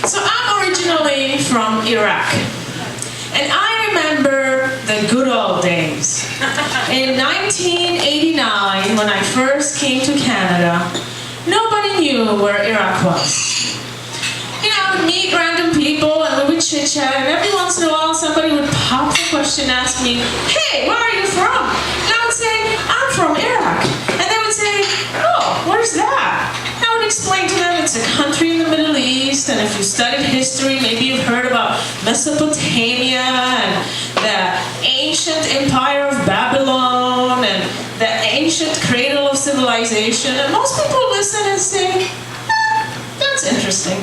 So I'm originally from Iraq. And I remember the good old days. In 1989, when I first came to Canada, nobody knew where Iraq was. You know, I would meet random people and we would chit-chat, and every once in a while somebody would pop the question and ask me, "Hey, where are you from?" And I would say, "I'm from Iraq." And they would say, "Oh, where's that?" And I would explain to them it's a country in the Middle East, and if you studied history, maybe you've heard about Mesopotamia and the ancient empire of Babylon and the ancient cradle of civilization. And most people listen and say, "That's interesting."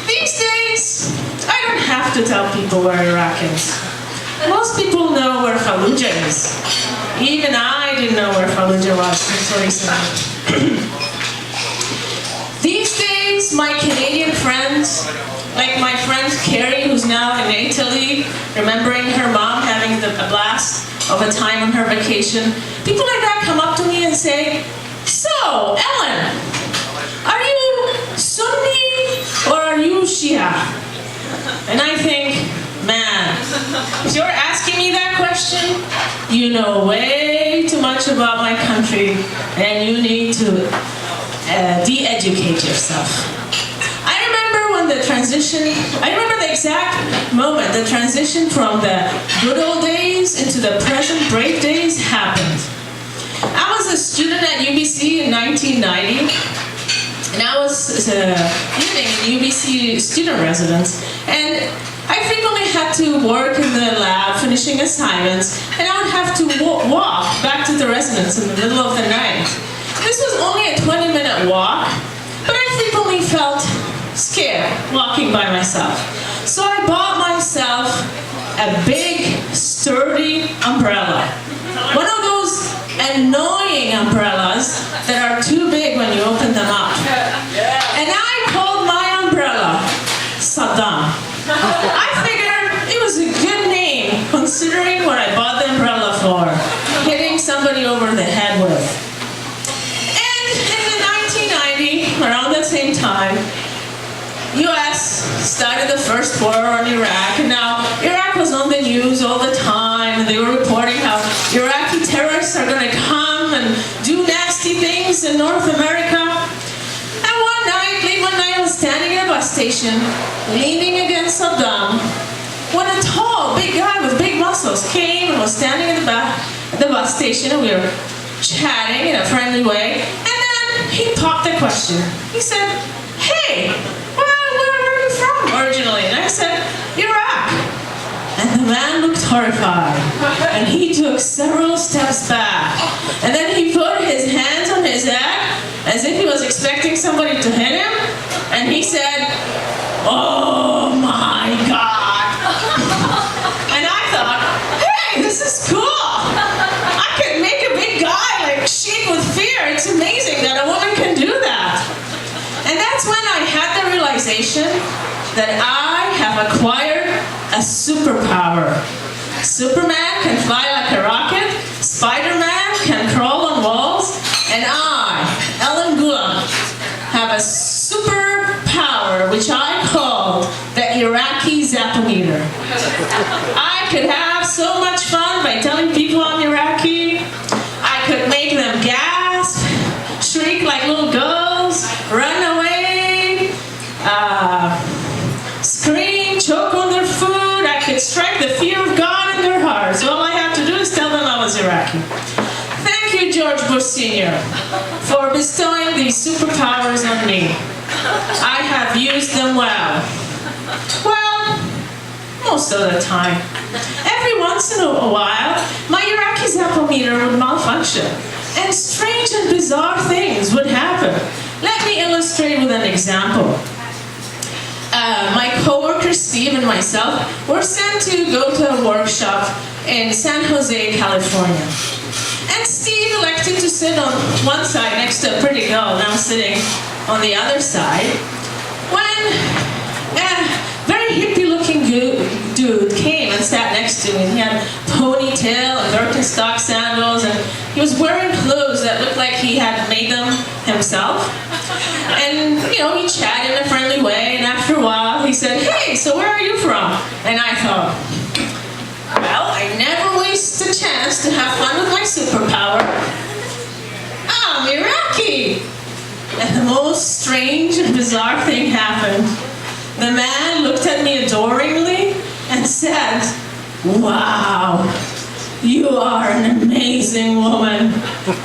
These days, I don't have to tell people where Iraq is. Most people know where Fallujah is. Even I didn't know where Fallujah was until recently. These days, my Canadian friends, like my friend Carrie, who's now in Italy, remembering her mom having a blast of a time on her vacation, people like that come up to me and say, "So, Ellen, are you Sunni or are you Shia?" And I think, man, if you're asking me that question, you know way too much about my country and you need to de-educate yourself. I remember the exact moment the transition from the good old days into the present brave days happened. I was a student at UBC in 1990. And I was living in UBC student residence, and I frequently had to work in the lab, finishing assignments, and I would have to walk back to the residence in the middle of the night. This was only a 20-minute walk, but I frequently felt scared walking by myself. So I bought myself a big, sturdy umbrella. One of those annoying umbrellas that are too big when you open them up. And I called my umbrella Saddam. I figured it was a good name considering what I bought the umbrella for, hitting somebody over the head with. And in the 1990, around the same time, US started the first war on Iraq, and now Iraq was on the news all the time, and they were reporting how Iraqi terrorists are going to come and do nasty things in North America. And late one night, I was standing in a bus station, leaning against Saddam, when a tall, big guy with big muscles came and was standing in the back of the bus station, and we were chatting in a friendly way, and then he popped a question. He said, "Hey, where are you from originally?" And I said, "Iraq." And the man looked horrified, and he took several steps back, and then he put his hands on his head as if he was expecting somebody to hit him, and he said, "Oh my God." And I thought, hey, this is cool. I can make a big guy like shake with fear. It's amazing that a woman can do that. And that's when I had the realization that I have acquired a superpower. Superman can fly like a rocket, Spider-Man can crawl on walls, and I, Ellen Gulam, have a superpower which I called the Iraqi zapometer. I could have so much fun by telling people I'm Iraqi. I could make them gasp, shriek like little girls, run away, scream, choke on their food. I could strike the fear of God in their hearts. All I have to do is tell them I was Iraqi. Thank you, George Bush Sr., for bestowing these superpowers on me. I have used them well. Well, most of the time. Every once in a while, my Iraqi zapometer would malfunction, and strange and bizarre things would happen. Let me illustrate with an example. My coworker Steve and myself were sent to go to a workshop in San Jose, California. And Steve elected to sit on one side next to a pretty girl, now sitting on the other side, when a very hippie-looking dude came and sat next to me. He had a ponytail and Birkenstock sandals, and he was wearing clothes that looked like he had made them himself. And, you know, he chatted in a friendly way, and after a while, he said, "Hey, so where are you from?" And I thought, well, I never waste a chance to have fun with my superpower. I'm Iraqi. And the most strange and bizarre thing happened. The man looked at me adoringly and said, "Wow, you are an amazing woman.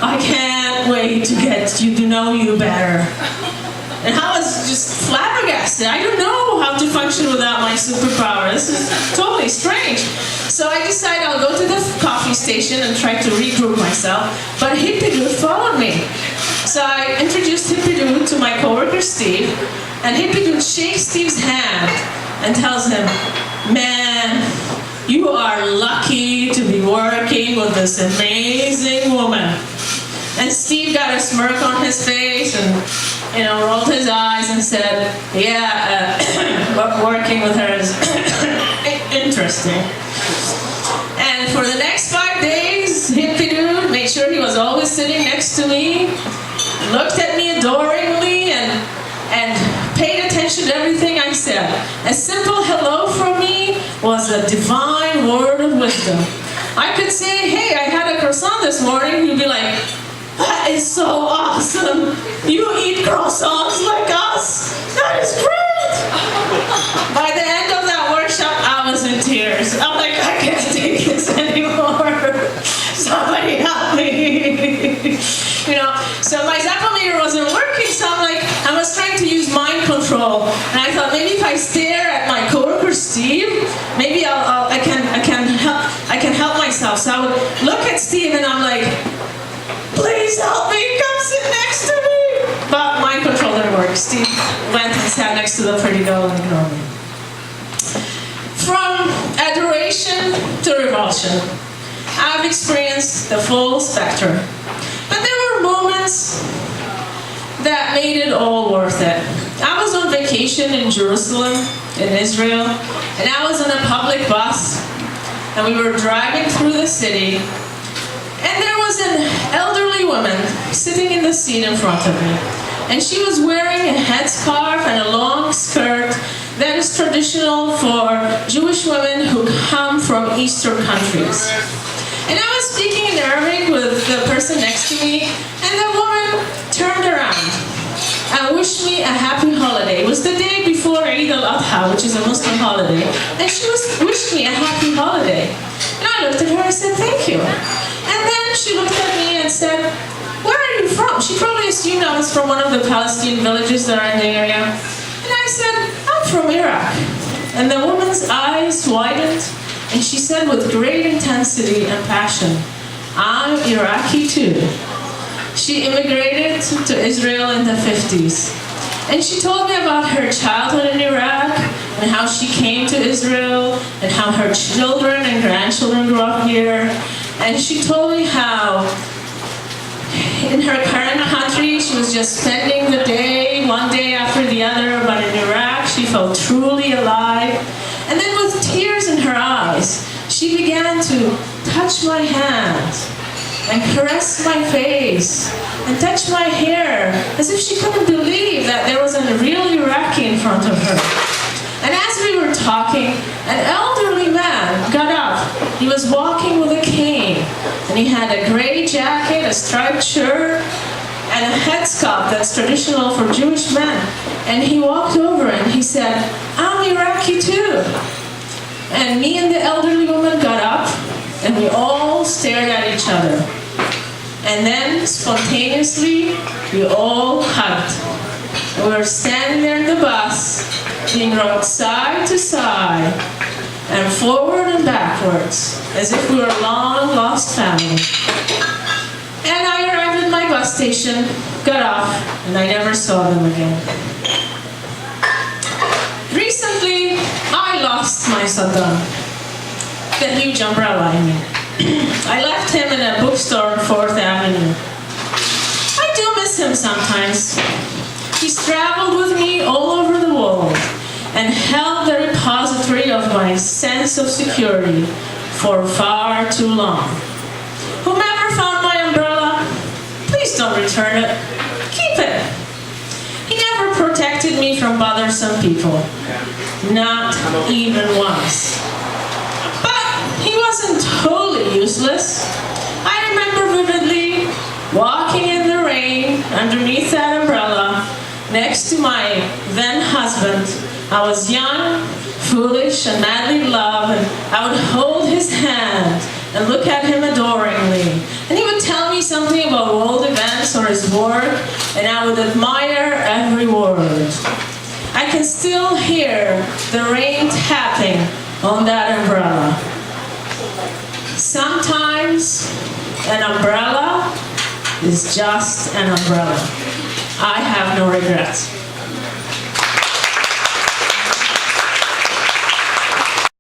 I can't wait to get to know you better." And I was just flabbergasted. I don't know how to function without my superpower. This is totally strange. So I decided I'll go to the coffee station and try to regroup myself. But Hippie Dude followed me. So I introduced Hippie Dude to my coworker Steve. And Hippie Dude shakes Steve's hand and tells him, "Man, you are lucky to be working with this amazing woman." And Steve got a smirk on his face and, rolled his eyes and said, "Yeah, working with her is interesting." And for the next 5 days, Hippie Dude made sure he was always sitting next to me, looked at me adoringly, and paid attention to everything I said. A simple hello from me was a divine word of wisdom. I could say, "Hey, I had a croissant this morning." He'd be like, "That is so awesome. You eat croissants like us. That is great." By the end of that workshop, I was in tears. I'm like, I can't take this anymore. Somebody help me. So my Zappometer wasn't working, so I was trying to use mind control. And I thought maybe if I stare at my coworker Steve, maybe I can help myself. So I would look at Steve and I'm like, "Please help me, come sit next to me." But mind control didn't work. Steve went and sat next to the pretty girl and ignored me. From adoration to revulsion, I've experienced the full spectrum. But there were moments that made it all worth it. I was on vacation in Jerusalem, in Israel, and I was on a public bus, and we were driving through the city. And there was an elderly woman sitting in the seat in front of me. And she was wearing a headscarf and a long skirt that is traditional for Jewish women who come from Eastern countries. And I was speaking in Arabic with the person next to me, and the woman turned around and wished me a happy holiday. It was the day before Eid al-Adha, which is a Muslim holiday. And she wished me a happy holiday. And I looked at her and said, "Thank you." And then she looked at me and said, "Where are you from?" She probably assumed I was from one of the Palestinian villages that are in the area. And I said, "I'm from Iraq." And the woman's eyes widened, and she said with great intensity and passion, "I'm Iraqi too." She immigrated to Israel in the 50s. And she told me about her childhood in Iraq, and how she came to Israel, and how her children and grandchildren grew up here. And she told me how in her current country she was just spending the day, one day after the other, but in Iraq she felt truly alive. And then with tears in her eyes, she began to touch my hand and caress my face and touch my hair as if she couldn't believe that there was a real Iraqi in front of her. And as we were talking, an elderly man got up. He was walking with a cane, and he had a gray jacket, a striped shirt, and a headscarf that's traditional for Jewish men. And he walked over and he said, "I'm Iraqi too." And me and the elderly woman got up, and we all stared at each other. And then, spontaneously, we all hugged. We were standing there in the bus, being rocked side to side, and forward and backwards, as if we were a long-lost family. And I arrived at my bus station, got off, and I never saw them again. Recently, I lost my Saddam, the huge umbrella, I mean. I left him in a bookstore on 4th Avenue. I do miss him sometimes. He's traveled with me all over the world and held the repository of my sense of security for far too long. Whomever found my umbrella, please don't return it. Keep it. He never protected protected me from bothersome people. Not even once. But he wasn't totally useless. I remember vividly walking in the rain underneath that umbrella next to my then husband. I was young, foolish, and madly in love, and I would hold his hand and look at him adoringly. And he would tell me something about world events or his work, and I would admire every word. I can still hear the rain tapping on that umbrella. Sometimes an umbrella is just an umbrella. I have no regrets.